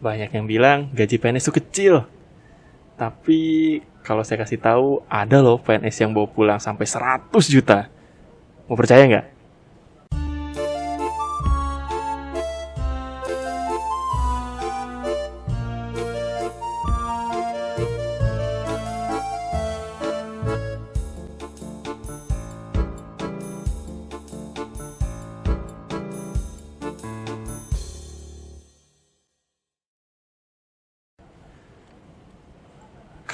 Banyak yang bilang gaji PNS itu kecil. Tapi kalau saya kasih tahu, ada loh PNS yang bawa pulang sampai 100 juta. Mau percaya nggak?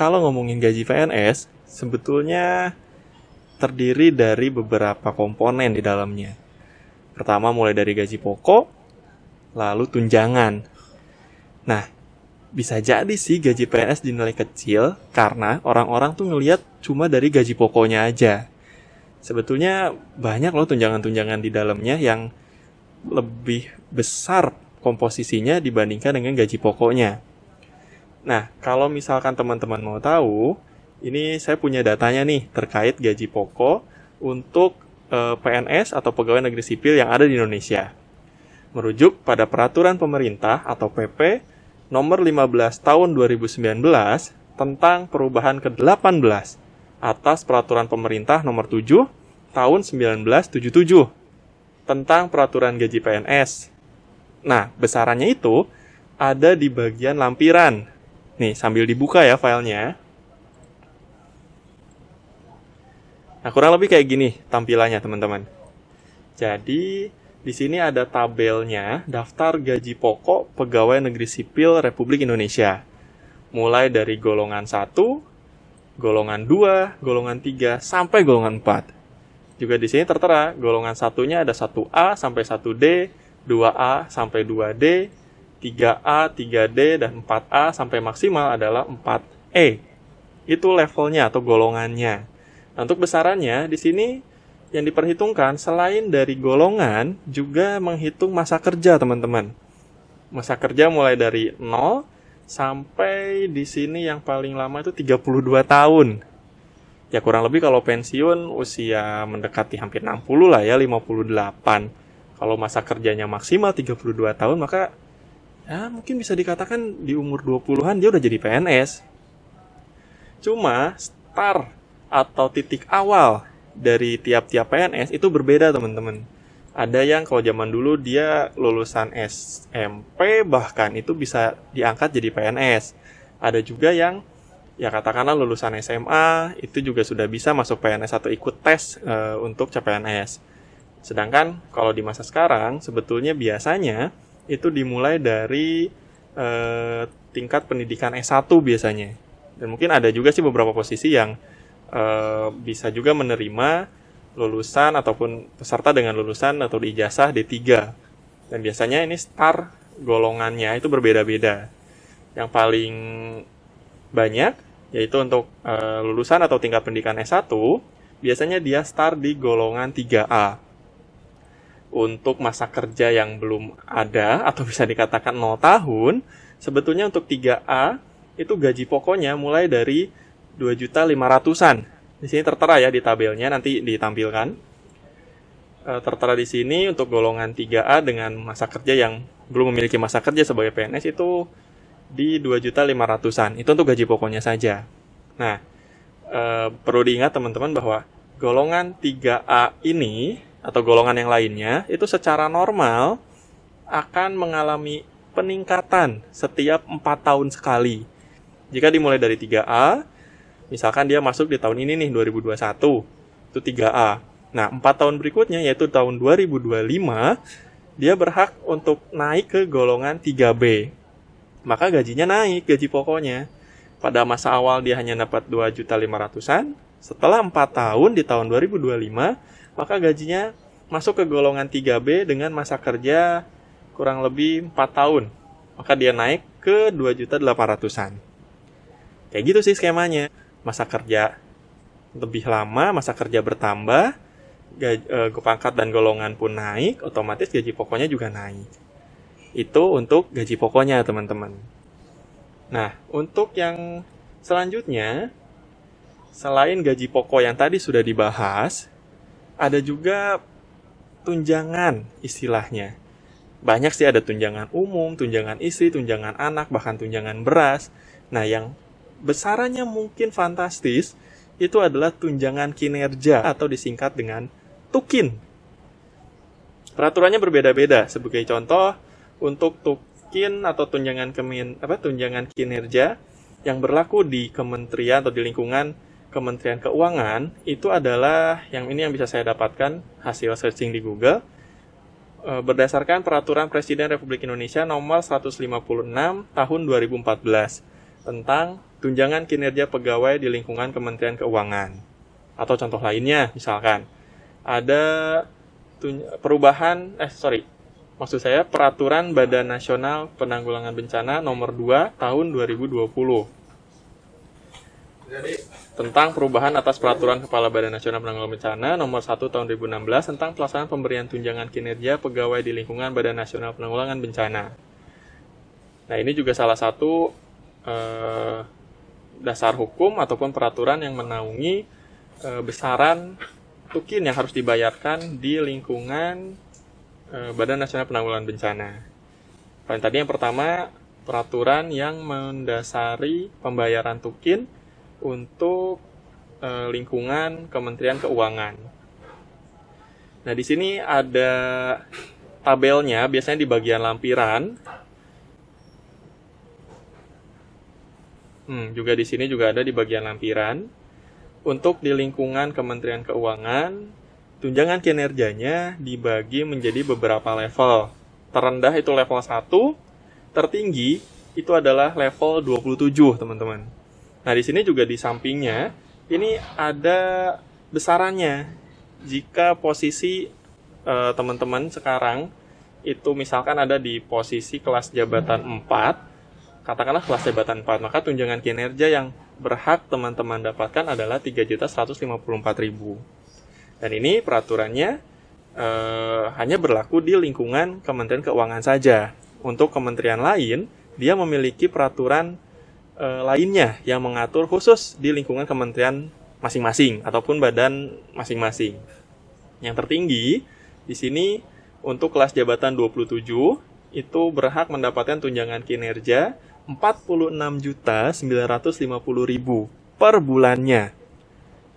Kalau ngomongin gaji PNS, sebetulnya terdiri dari beberapa komponen di dalamnya. Pertama mulai dari gaji pokok, lalu tunjangan. Nah, bisa jadi sih gaji PNS dinilai kecil karena orang-orang tuh ngelihat cuma dari gaji pokoknya aja. Sebetulnya banyak loh tunjangan-tunjangan di dalamnya yang lebih besar komposisinya dibandingkan dengan gaji pokoknya. Nah, kalau misalkan teman-teman mau tahu, ini saya punya datanya nih terkait gaji pokok untuk PNS atau pegawai negeri sipil yang ada di Indonesia. Merujuk pada peraturan pemerintah atau PP nomor 15 tahun 2019 tentang perubahan ke-18 atas peraturan pemerintah nomor 7 tahun 1977 tentang peraturan gaji PNS. Nah, besarannya itu ada di bagian lampiran. Nih, sambil dibuka ya filenya. Nah, kurang lebih kayak gini tampilannya, teman-teman. Jadi, di sini ada tabelnya daftar gaji pokok pegawai negeri sipil Republik Indonesia. Mulai dari golongan 1, golongan 2, golongan 3, sampai golongan 4. Juga di sini tertera golongan 1-nya ada 1A sampai 1D, 2A sampai 2D, 3A, 3D, dan 4A sampai maksimal adalah 4E. Itu levelnya atau golongannya. Nah, untuk besarannya, di sini yang diperhitungkan selain dari golongan, juga menghitung masa kerja, teman-teman. Masa kerja mulai dari 0 sampai di sini yang paling lama itu 32 tahun. Ya kurang lebih kalau pensiun usia mendekati hampir 60 lah ya, 58. Kalau masa kerjanya maksimal 32 tahun, maka ya, mungkin bisa dikatakan di umur 20-an dia udah jadi PNS. Cuma start atau titik awal dari tiap-tiap PNS itu berbeda, teman-teman. Ada yang kalau zaman dulu dia lulusan SMP bahkan itu bisa diangkat jadi PNS. Ada juga yang ya katakanlah lulusan SMA itu juga sudah bisa masuk PNS atau ikut tes untuk CPNS. Sedangkan kalau di masa sekarang sebetulnya biasanya itu dimulai dari tingkat pendidikan S1 biasanya. Dan mungkin ada juga sih beberapa posisi yang bisa juga menerima lulusan ataupun peserta dengan lulusan atau ijazah D3. Dan biasanya ini start golongannya itu berbeda-beda. Yang paling banyak yaitu untuk lulusan atau tingkat pendidikan S1, biasanya dia start di golongan 3A. Untuk masa kerja yang belum ada atau bisa dikatakan 0 tahun, sebetulnya untuk 3A itu gaji pokoknya mulai dari 2.500.000-an. Di sini tertera ya di tabelnya, nanti ditampilkan. Tertera di sini untuk golongan 3A dengan masa kerja yang belum memiliki masa kerja sebagai PNS itu di 2.500.000-an. Itu untuk gaji pokoknya saja. Nah, perlu diingat teman-teman bahwa golongan 3A ini atau golongan yang lainnya itu secara normal akan mengalami peningkatan setiap 4 tahun sekali. Jika dimulai dari 3A, misalkan dia masuk di tahun ini nih 2021, itu 3A. Nah, 4 tahun berikutnya yaitu tahun 2025, dia berhak untuk naik ke golongan 3B. Maka gajinya naik, gaji pokoknya. Pada masa awal dia hanya dapat 2.500.000-an, setelah 4 tahun di tahun 2025, maka gajinya masuk ke golongan 3B dengan masa kerja kurang lebih 4 tahun. Maka dia naik ke 2.800.000-an. Kayak gitu sih skemanya. Masa kerja lebih lama, masa kerja bertambah, pangkat dan golongan pun naik, otomatis gaji pokoknya juga naik. Itu untuk gaji pokoknya, teman-teman. Nah, untuk yang selanjutnya, selain gaji pokok yang tadi sudah dibahas, ada juga tunjangan istilahnya. banyak sih, ada tunjangan umum, tunjangan istri, tunjangan anak, bahkan tunjangan beras. Nah, yang besarannya mungkin fantastis itu adalah tunjangan kinerja atau disingkat dengan tukin. Peraturannya berbeda-beda. Sebagai contoh, untuk tukin atau tunjangan kinerja yang berlaku di kementerian atau di lingkungan Kementerian Keuangan itu adalah yang bisa saya dapatkan hasil searching di Google. Berdasarkan Peraturan Presiden Republik Indonesia Nomor 156 Tahun 2014 tentang tunjangan kinerja pegawai di lingkungan Kementerian Keuangan. Atau contoh lainnya, misalkan ada Peraturan Badan Nasional Penanggulangan Bencana Nomor 2 Tahun 2020 tentang perubahan atas Peraturan Kepala Badan Nasional Penanggulangan Bencana Nomor 1 Tahun 2016 tentang pelaksanaan pemberian tunjangan kinerja pegawai di lingkungan Badan Nasional Penanggulangan Bencana. Nah, ini juga salah satu dasar hukum ataupun peraturan yang menaungi besaran tukin yang harus dibayarkan di lingkungan Badan Nasional Penanggulangan Bencana. Yang pertama, peraturan yang mendasari pembayaran tukin untuk lingkungan Kementerian Keuangan. Nah, di sini ada tabelnya, biasanya di bagian lampiran. Juga di sini juga ada di bagian lampiran. Untuk di lingkungan Kementerian Keuangan, tunjangan kinerjanya dibagi menjadi beberapa level. Terendah itu level 1, tertinggi itu adalah level 27, teman-teman. Nah, di sini juga di sampingnya, ini ada besarannya. Jika posisi teman-teman sekarang, itu misalkan ada di posisi kelas jabatan 4, katakanlah kelas jabatan 4, maka tunjangan kinerja yang berhak teman-teman dapatkan adalah 3.154.000. Dan ini peraturannya hanya berlaku di lingkungan Kementerian Keuangan saja. Untuk kementerian lain, dia memiliki peraturan lainnya yang mengatur khusus di lingkungan kementerian masing-masing ataupun badan masing-masing. Yang tertinggi di sini untuk kelas jabatan 27 itu berhak mendapatkan tunjangan kinerja 46.950.000 per bulannya.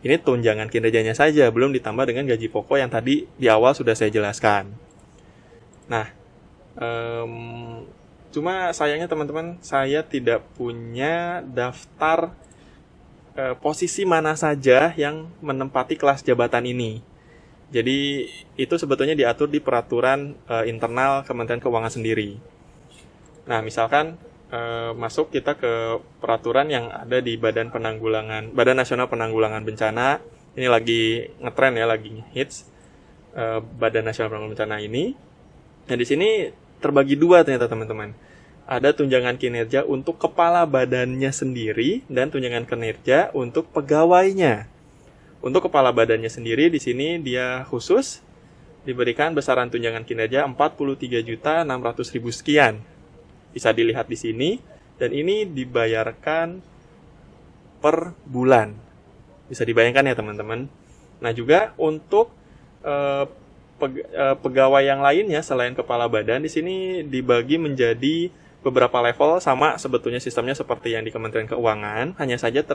Ini tunjangan kinerjanya saja, belum ditambah dengan gaji pokok yang tadi di awal sudah saya jelaskan. Nah, cuma sayangnya teman-teman, saya tidak punya daftar posisi mana saja yang menempati kelas jabatan ini. Jadi itu sebetulnya diatur di peraturan internal Kementerian Keuangan sendiri. Nah, misalkan masuk kita ke peraturan yang ada di Badan Nasional Penanggulangan Bencana. Ini lagi ngetren ya, lagi hits Badan Nasional Penanggulangan Bencana ini. Nah, di sini terbagi dua ternyata teman-teman. Ada tunjangan kinerja untuk kepala badannya sendiri dan tunjangan kinerja untuk pegawainya. Untuk kepala badannya sendiri di sini dia khusus diberikan besaran tunjangan kinerja 43.600.000 sekian. Bisa dilihat di sini, dan ini dibayarkan per bulan. Bisa dibayangkan ya teman-teman. Nah, juga untuk pegawai yang lainnya selain kepala badan di sini dibagi menjadi beberapa level, sama sebetulnya sistemnya seperti yang di Kementerian Keuangan, hanya saja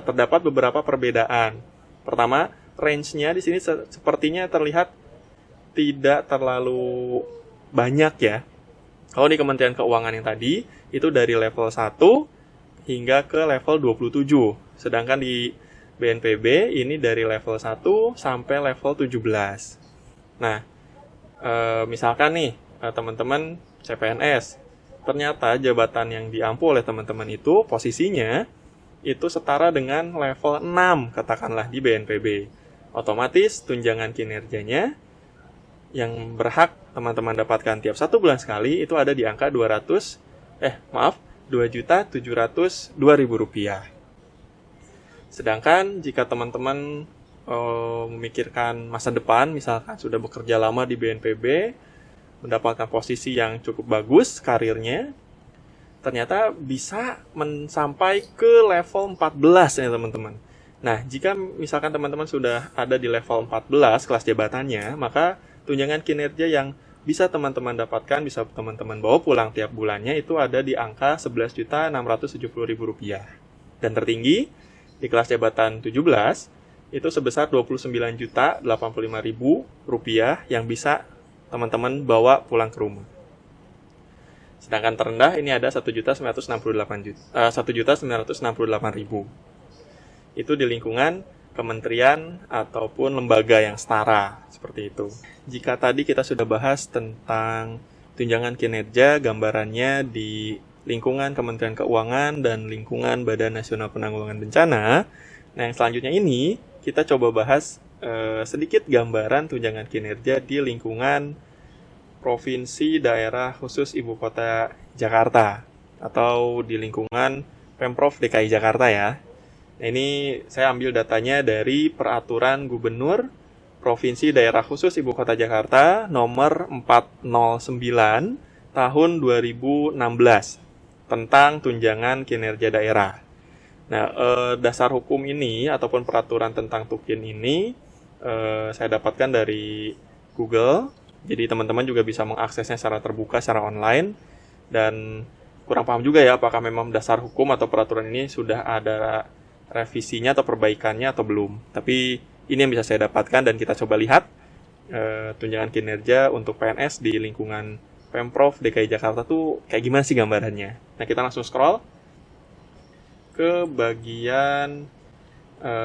terdapat beberapa perbedaan. Pertama, range-nya di sini sepertinya terlihat tidak terlalu banyak ya. Kalau di Kementerian Keuangan yang tadi itu dari level 1 hingga ke level 27. Sedangkan di BNPB ini dari level 1 sampai level 17. Nah, misalkan nih teman-teman CPNS, ternyata jabatan yang diampu oleh teman-teman itu posisinya itu setara dengan level 6 katakanlah di BNPB. Otomatis tunjangan kinerjanya yang berhak teman-teman dapatkan tiap 1 bulan sekali itu ada di angka 2.702.000 rupiah. Sedangkan jika teman-teman memikirkan masa depan, misalkan sudah bekerja lama di BNPB, mendapatkan posisi yang cukup bagus karirnya, ternyata bisa sampai ke level 14 ya teman-teman. Nah, jika misalkan teman-teman sudah ada di level 14 kelas jabatannya, maka tunjangan kinerja yang bisa teman-teman dapatkan, bisa teman-teman bawa pulang tiap bulannya itu ada di angka Rp11.670.000. Dan tertinggi di kelas jabatan 17 itu sebesar Rp29.085.000 yang bisa teman-teman bawa pulang ke rumah. Sedangkan terendah ini ada Rp1.968.000. Itu di lingkungan kementerian ataupun lembaga yang setara, seperti itu. Jika tadi kita sudah bahas tentang tunjangan kinerja, gambarannya di lingkungan Kementerian Keuangan dan lingkungan Badan Nasional Penanggulangan Bencana, nah yang selanjutnya ini kita coba bahas sedikit gambaran tunjangan kinerja di lingkungan Provinsi Daerah Khusus Ibu Kota Jakarta atau di lingkungan Pemprov DKI Jakarta ya. Nah, ini saya ambil datanya dari Peraturan Gubernur Provinsi Daerah Khusus Ibu Kota Jakarta nomor 409 tahun 2016 tentang tunjangan kinerja daerah. Nah, dasar hukum ini ataupun peraturan tentang TUKIN ini saya dapatkan dari Google. Jadi teman-teman juga bisa mengaksesnya secara terbuka, secara online. Dan kurang paham juga ya apakah memang dasar hukum atau peraturan ini sudah ada revisinya atau perbaikannya atau belum. Tapi ini yang bisa saya dapatkan dan kita coba lihat tunjangan kinerja untuk PNS di lingkungan Pemprov DKI Jakarta tuh kayak gimana sih gambarannya. Nah, kita langsung scroll ke bagian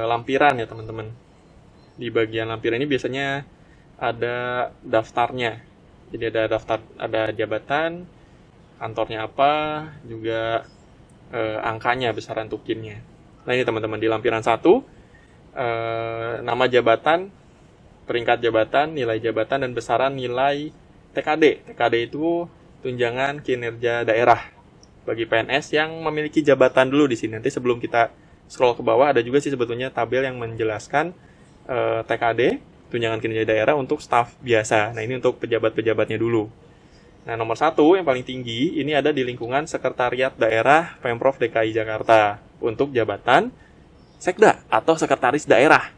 lampiran ya teman-teman. Di bagian lampiran ini biasanya ada daftarnya. Jadi ada daftar, ada jabatan, kantornya apa, juga angkanya, besaran tukinnya. Nah ini teman-teman, di lampiran 1, nama jabatan, peringkat jabatan, nilai jabatan, dan besaran nilai TKD. TKD itu tunjangan kinerja daerah bagi PNS yang memiliki jabatan dulu di sini. Nanti sebelum kita scroll ke bawah ada juga sih sebetulnya tabel yang menjelaskan TKD, tunjangan kinerja daerah untuk staf biasa. Nah ini untuk pejabat-pejabatnya dulu. Nah nomor 1 yang paling tinggi ini ada di lingkungan Sekretariat Daerah Pemprov DKI Jakarta untuk jabatan Sekda atau Sekretaris Daerah.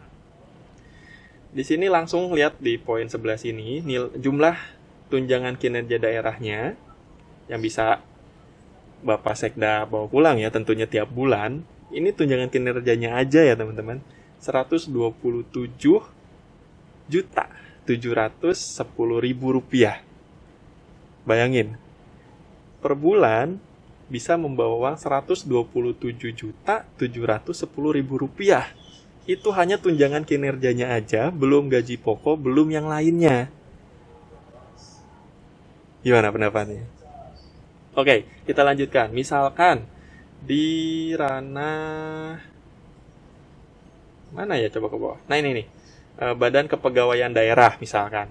Di sini langsung lihat di poin sebelah sini jumlah tunjangan kinerja daerahnya yang bisa Bapak Sekda bawa pulang ya tentunya tiap bulan. Ini tunjangan kinerjanya aja ya teman-teman. Rp127.710.000. Bayangin, per bulan bisa membawa uang Rp127.710.000. Itu hanya tunjangan kinerjanya aja, belum gaji pokok, belum yang lainnya. Gimana pendapatnya? Oke, kita lanjutkan. Misalkan di ranah mana ya, coba ke bawah. Nah ini nih, Badan Kepegawaian Daerah misalkan.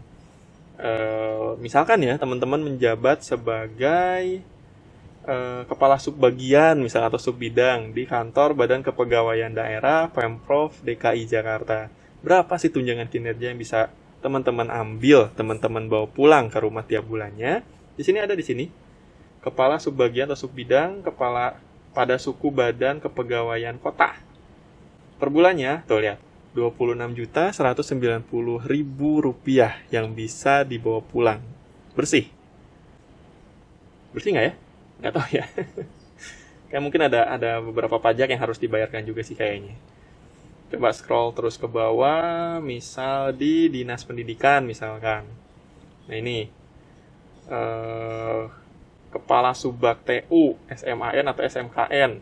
Misalkan ya teman-teman menjabat sebagai kepala subbagian misalnya atau subbidang di kantor Badan Kepegawaian Daerah Pemprov DKI Jakarta. Berapa sih tunjangan kinerja yang bisa teman-teman ambil, teman-teman bawa pulang ke rumah tiap bulannya? Di sini ada di sini. Kepala subbagian atau subbidang, kepala pada suku Badan Kepegawaian Kota. Per bulannya, tuh lihat, Rp26.190.000 yang bisa dibawa pulang. Bersih. Bersih nggak ya? Nggak tahu ya. Kayak mungkin ada beberapa pajak yang harus dibayarkan juga sih kayaknya. Coba scroll terus ke bawah, misal di Dinas Pendidikan misalkan. Nah ini, Kepala Subbag TU, SMAN atau SMKN.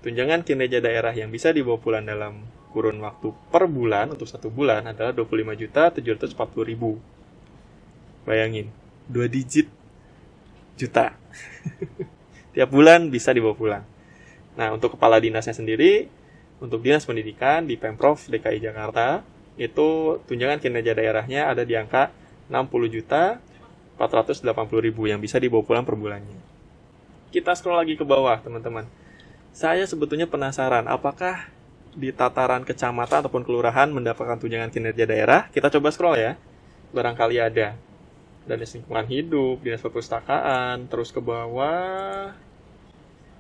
Tunjangan kinerja daerah yang bisa dibawa pulang dalam kurun waktu per bulan untuk 1 bulan adalah Rp25.740.000. Bayangin, 2 digit juta. Tiap bulan bisa dibawa pulang. Nah, untuk kepala dinasnya sendiri, untuk Dinas Pendidikan di Pemprov DKI Jakarta, itu tunjangan kinerja daerahnya ada di angka Rp60.480.000 yang bisa dibawa pulang per bulannya. Kita scroll lagi ke bawah, teman-teman. Saya sebetulnya penasaran, apakah di tataran kecamatan ataupun kelurahan mendapatkan tunjangan kinerja daerah? Kita coba scroll ya, barangkali ada. Dinas Lingkungan Hidup, Dinas Perpustakaan, terus ke bawah.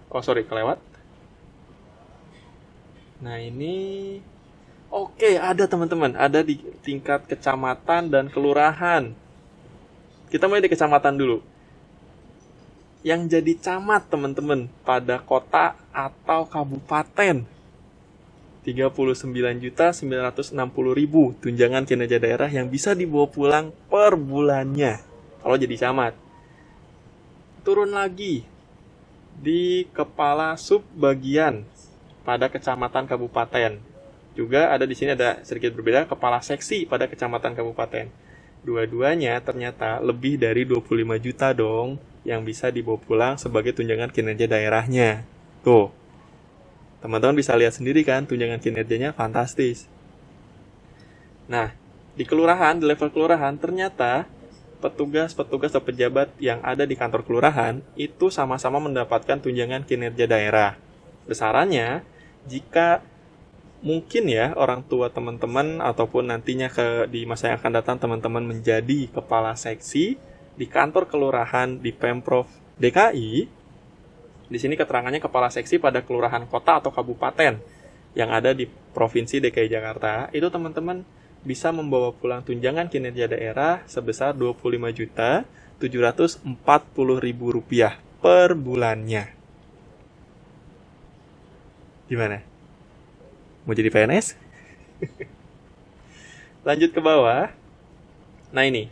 Kelewat. Nah ini, oke, ada teman-teman, ada di tingkat kecamatan dan kelurahan. Kita mulai di kecamatan dulu. Yang jadi camat teman-teman pada kota atau kabupaten, 39.960.000 tunjangan kinerja daerah yang bisa dibawa pulang per bulannya kalau jadi camat. Turun lagi di kepala subbagian pada kecamatan kabupaten. Juga ada di sini ada sedikit berbeda kepala seksi pada kecamatan kabupaten. Dua-duanya ternyata lebih dari 25 juta dong yang bisa dibawa pulang sebagai tunjangan kinerja daerahnya. Tuh, teman-teman bisa lihat sendiri kan, tunjangan kinerjanya fantastis. Nah, di kelurahan, di level kelurahan, ternyata petugas-petugas atau pejabat yang ada di kantor kelurahan itu sama-sama mendapatkan tunjangan kinerja daerah. Besarannya, jika mungkin ya orang tua teman-teman ataupun nantinya di masa yang akan datang teman-teman menjadi kepala seksi di kantor kelurahan di Pemprov DKI. Di sini keterangannya kepala seksi pada kelurahan kota atau kabupaten yang ada di Provinsi DKI Jakarta, itu teman-teman bisa membawa pulang tunjangan kinerja daerah sebesar Rp25.740.000 per bulannya. Gimana? Mau jadi PNS? Lanjut ke bawah. Nah ini.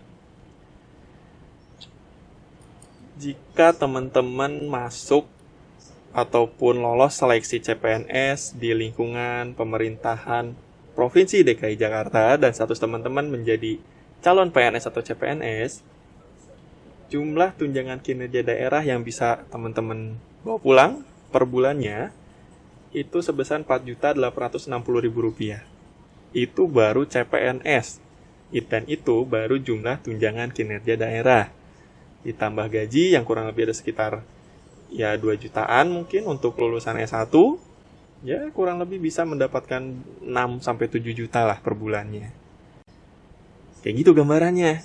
Jika teman-teman masuk ataupun lolos seleksi CPNS di lingkungan pemerintahan Provinsi DKI Jakarta dan status teman-teman menjadi calon PNS atau CPNS, jumlah tunjangan kinerja daerah yang bisa teman-teman bawa pulang per bulannya itu sebesar Rp4.860.000. Itu baru CPNS. Dan itu baru jumlah tunjangan kinerja daerah. Ditambah gaji yang kurang lebih ada sekitar 2 jutaan mungkin untuk lulusan S1. Ya, kurang lebih bisa mendapatkan 6-7 juta lah per bulannya. Kayak gitu gambarannya.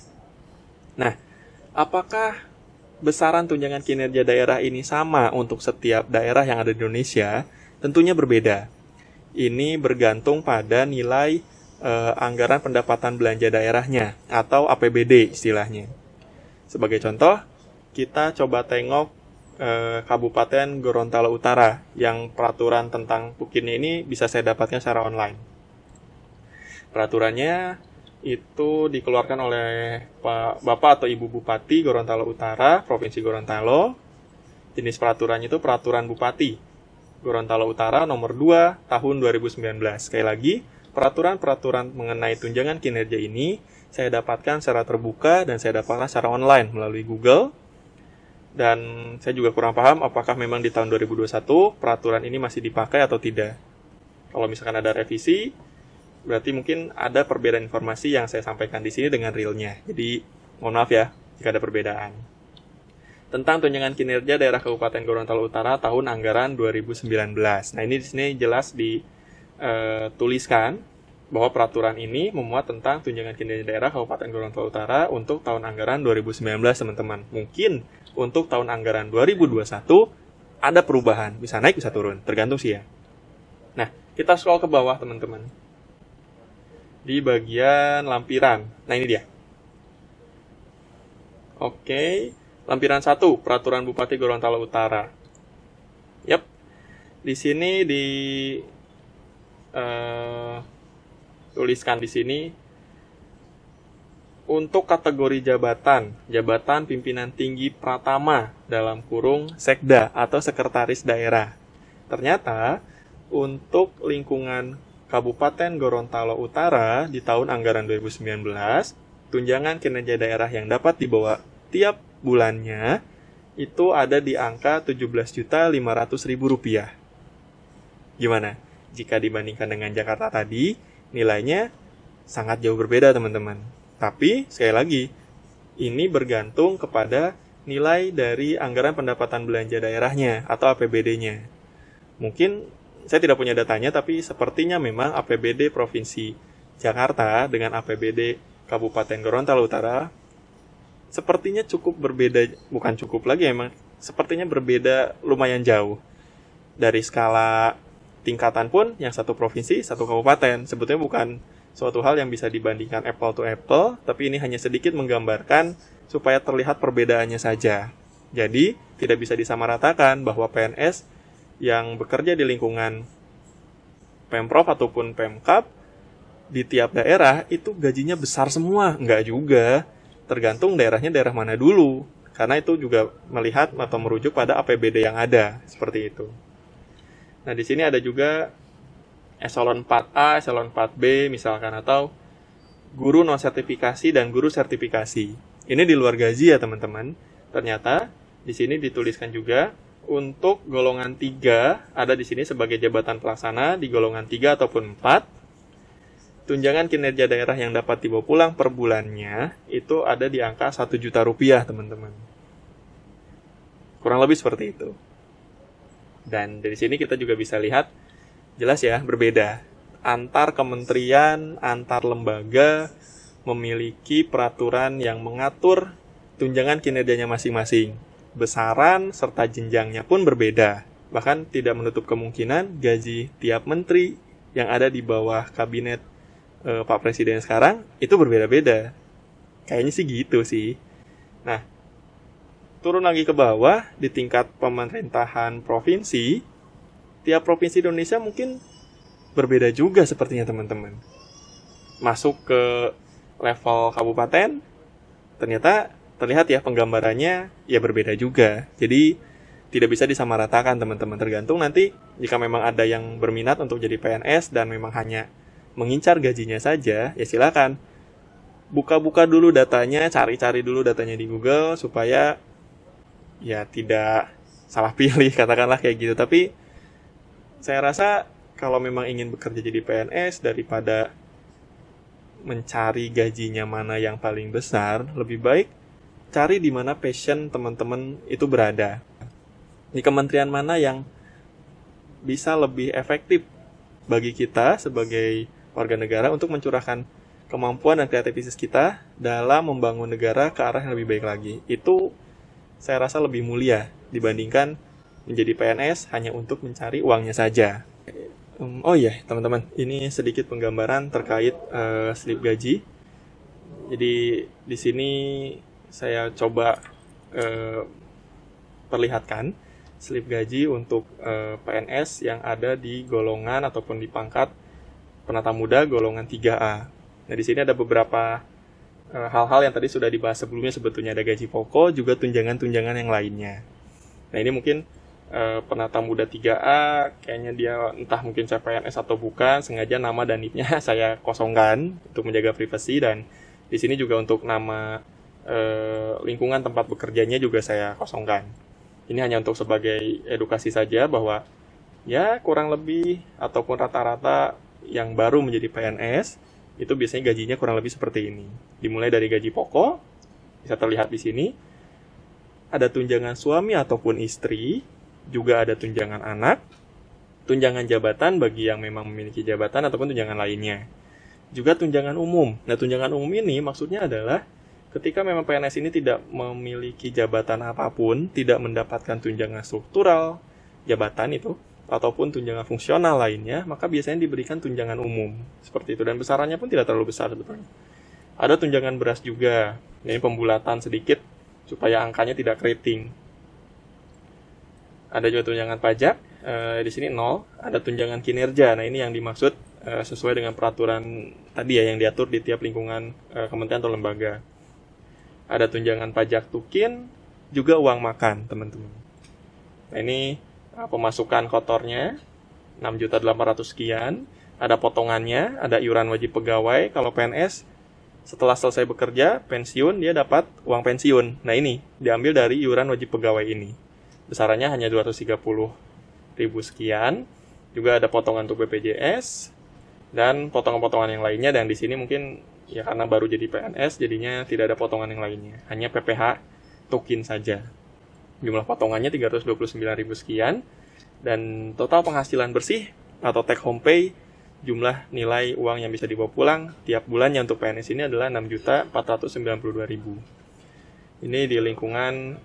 Nah, apakah besaran tunjangan kinerja daerah ini sama untuk setiap daerah yang ada di Indonesia? Tentunya berbeda. Ini bergantung pada nilai anggaran pendapatan belanja daerahnya atau APBD istilahnya. Sebagai contoh, kita coba tengok Kabupaten Gorontalo Utara yang peraturan tentang PUKINnya ini bisa saya dapatkan secara online. Peraturannya itu dikeluarkan oleh Bapak atau Ibu Bupati Gorontalo Utara, Provinsi Gorontalo. Jenis peraturannya itu Peraturan Bupati Gorontalo Utara nomor 2 tahun 2019. Sekali lagi, peraturan-peraturan mengenai tunjangan kinerja ini saya dapatkan secara terbuka dan saya dapatkan secara online melalui Google. Dan saya juga kurang paham apakah memang di tahun 2021 peraturan ini masih dipakai atau tidak. Kalau misalkan ada revisi, berarti mungkin ada perbedaan informasi yang saya sampaikan di sini dengan realnya. Jadi, mohon maaf ya jika ada perbedaan. Tentang tunjangan kinerja daerah Kabupaten Gorontalo Utara tahun anggaran 2019. Nah, ini di sini jelas dituliskan bahwa peraturan ini memuat tentang tunjangan kinerja daerah Kabupaten Gorontalo Utara untuk tahun anggaran 2019, teman-teman. Mungkin untuk tahun anggaran 2021 ada perubahan, bisa naik bisa turun, tergantung sih ya. Nah, kita scroll ke bawah, teman-teman. Di bagian lampiran. Nah, ini dia. Oke. Lampiran 1, Peraturan Bupati Gorontalo Utara. Yap. Di sini tuliskan di sini untuk kategori jabatan pimpinan tinggi pratama dalam kurung sekda atau sekretaris daerah. Ternyata untuk lingkungan Kabupaten Gorontalo Utara di tahun anggaran 2019, tunjangan kinerja daerah yang dapat dibawa tiap bulannya itu ada di angka Rp17.500.000. Gimana? Jika dibandingkan dengan Jakarta tadi, nilainya sangat jauh berbeda, teman-teman. Tapi, sekali lagi, ini bergantung kepada nilai dari anggaran pendapatan belanja daerahnya atau APBD-nya. Mungkin saya tidak punya datanya, tapi sepertinya memang APBD Provinsi Jakarta dengan APBD Kabupaten Gorontalo Utara sepertinya cukup berbeda, bukan cukup lagi emang, sepertinya berbeda lumayan jauh. Dari skala tingkatan pun, yang satu provinsi, satu kabupaten, sebetulnya bukan suatu hal yang bisa dibandingkan apple to apple, tapi ini hanya sedikit menggambarkan supaya terlihat perbedaannya saja. Jadi, tidak bisa disamaratakan bahwa PNS yang bekerja di lingkungan Pemprov ataupun Pemkab di tiap daerah itu gajinya besar semua. Enggak juga. Tergantung daerahnya daerah mana dulu. Karena itu juga melihat atau merujuk pada APBD yang ada. Seperti itu. Nah, di sini ada juga eselon 4A, eselon 4B misalkan, atau guru non-sertifikasi dan guru sertifikasi. Ini di luar gaji ya teman-teman. Ternyata di sini dituliskan juga untuk golongan 3 ada di sini sebagai jabatan pelaksana di golongan 3 ataupun 4. Tunjangan kinerja daerah yang dapat dibawa pulang per bulannya itu ada di angka 1 juta rupiah teman-teman. Kurang lebih seperti itu. Dan dari sini kita juga bisa lihat jelas ya berbeda. Antar kementerian, antar lembaga memiliki peraturan yang mengatur tunjangan kinerjanya masing-masing. Besaran serta jenjangnya pun berbeda. Bahkan tidak menutup kemungkinan gaji tiap menteri yang ada di bawah kabinet Pak Presiden sekarang itu berbeda-beda. Kayaknya sih gitu sih. Nah, turun lagi ke bawah di tingkat pemerintahan provinsi, tiap provinsi Indonesia mungkin berbeda juga sepertinya teman-teman. Masuk ke level kabupaten, ternyata terlihat ya penggambarannya ya berbeda juga. Jadi tidak bisa disamaratakan teman-teman. Tergantung nanti jika memang ada yang berminat untuk jadi PNS dan memang hanya mengincar gajinya saja, ya silakan. Buka-buka dulu datanya, cari-cari dulu datanya di Google supaya ya tidak salah pilih, katakanlah kayak gitu. Tapi saya rasa kalau memang ingin bekerja jadi PNS, daripada mencari gajinya mana yang paling besar, lebih baik cari di mana passion teman-teman itu berada. Di kementerian mana yang bisa lebih efektif bagi kita sebagai warga negara untuk mencurahkan kemampuan dan kreativitas kita dalam membangun negara ke arah yang lebih baik lagi. Itu saya rasa lebih mulia dibandingkan menjadi PNS hanya untuk mencari uangnya saja. Oh iya, teman-teman, ini sedikit penggambaran terkait slip gaji. Jadi di sini saya coba perlihatkan slip gaji untuk PNS yang ada di golongan ataupun di pangkat penata muda golongan 3A. Nah, di sini ada beberapa hal-hal yang tadi sudah dibahas sebelumnya, sebetulnya ada gaji pokok, juga tunjangan-tunjangan yang lainnya. Nah, ini mungkin penata muda 3A, kayaknya dia entah mungkin CPNS atau bukan, sengaja nama dan NIP-nya saya kosongkan untuk menjaga privasi, dan di sini juga untuk nama lingkungan tempat bekerjanya juga saya kosongkan. Ini hanya untuk sebagai edukasi saja bahwa ya kurang lebih ataupun rata-rata yang baru menjadi PNS itu biasanya gajinya kurang lebih seperti ini. Dimulai dari gaji pokok, bisa terlihat di sini. Ada tunjangan suami ataupun istri, juga ada tunjangan anak, tunjangan jabatan bagi yang memang memiliki jabatan ataupun tunjangan lainnya. Juga tunjangan umum. Nah, tunjangan umum ini maksudnya adalah ketika memang PNS ini tidak memiliki jabatan apapun, tidak mendapatkan tunjangan struktural jabatan itu, ataupun tunjangan fungsional lainnya, maka biasanya diberikan tunjangan umum. Seperti itu, dan besarannya pun tidak terlalu besar sebetulnya. Ada tunjangan beras juga. Ini pembulatan sedikit supaya angkanya tidak keriting. Ada juga tunjangan pajak, di sini 0. Ada tunjangan kinerja. Nah, ini yang dimaksud sesuai dengan peraturan tadi ya yang diatur di tiap lingkungan kementerian atau lembaga. Ada tunjangan pajak tukin, juga uang makan, teman-teman. Nah, ini pemasukan kotornya 6.800.000 sekian. Ada potongannya, ada iuran wajib pegawai. Kalau PNS setelah selesai bekerja, pensiun, dia dapat uang pensiun. Nah, ini diambil dari iuran wajib pegawai ini. Besarannya hanya 230.000 sekian. Juga ada potongan untuk BPJS dan potongan-potongan yang lainnya. Dan di sini mungkin ya karena baru jadi PNS, jadinya tidak ada potongan yang lainnya. Hanya PPH tukin saja. Jumlah potongannya 329.000 sekian. Dan total penghasilan bersih atau take home pay, jumlah nilai uang yang bisa dibawa pulang tiap bulannya untuk PNS ini adalah 6.492.000. Ini di lingkungan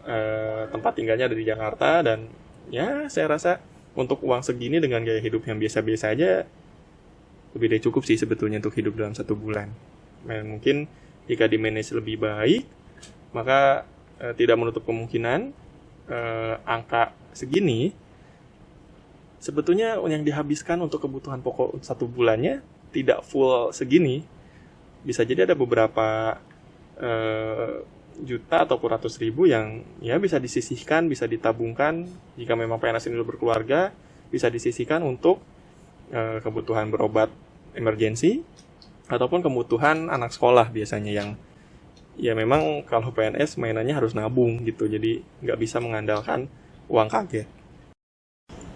tempat tinggalnya ada di Jakarta, dan ya saya rasa untuk uang segini dengan gaya hidup yang biasa-biasa aja lebih dari cukup sih sebetulnya untuk hidup dalam 1 bulan. Mungkin jika di-manage lebih baik, Maka tidak menutup kemungkinan angka segini sebetulnya yang dihabiskan untuk kebutuhan pokok 1 bulannya tidak full segini. Bisa jadi ada beberapa juta ataupun ratus ribu yang ya bisa disisihkan, bisa ditabungkan jika memang PNS ini berkeluarga, bisa disisihkan untuk kebutuhan berobat emergensi ataupun kebutuhan anak sekolah biasanya yang ya memang kalau PNS mainannya harus nabung gitu, jadi nggak bisa mengandalkan uang kaget.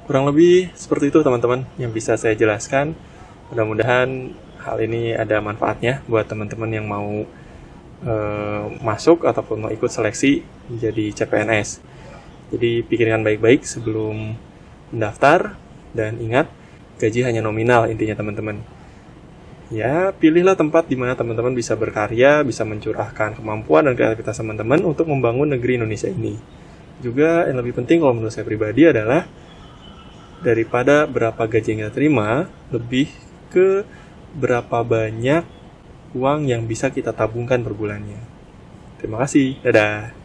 Kurang lebih seperti itu teman-teman yang bisa saya jelaskan. Mudah-mudahan hal ini ada manfaatnya buat teman-teman yang mau masuk ataupun mau ikut seleksi menjadi CPNS. Jadi pikirkan baik-baik sebelum mendaftar dan ingat gaji hanya nominal intinya teman-teman. Ya, pilihlah tempat di mana teman-teman bisa berkarya, bisa mencurahkan kemampuan dan kreativitas teman-teman untuk membangun negeri Indonesia ini. Juga yang lebih penting kalau menurut saya pribadi adalah daripada berapa gaji yang kita terima, lebih ke berapa banyak uang yang bisa kita tabungkan per bulannya. Terima kasih. Dadah.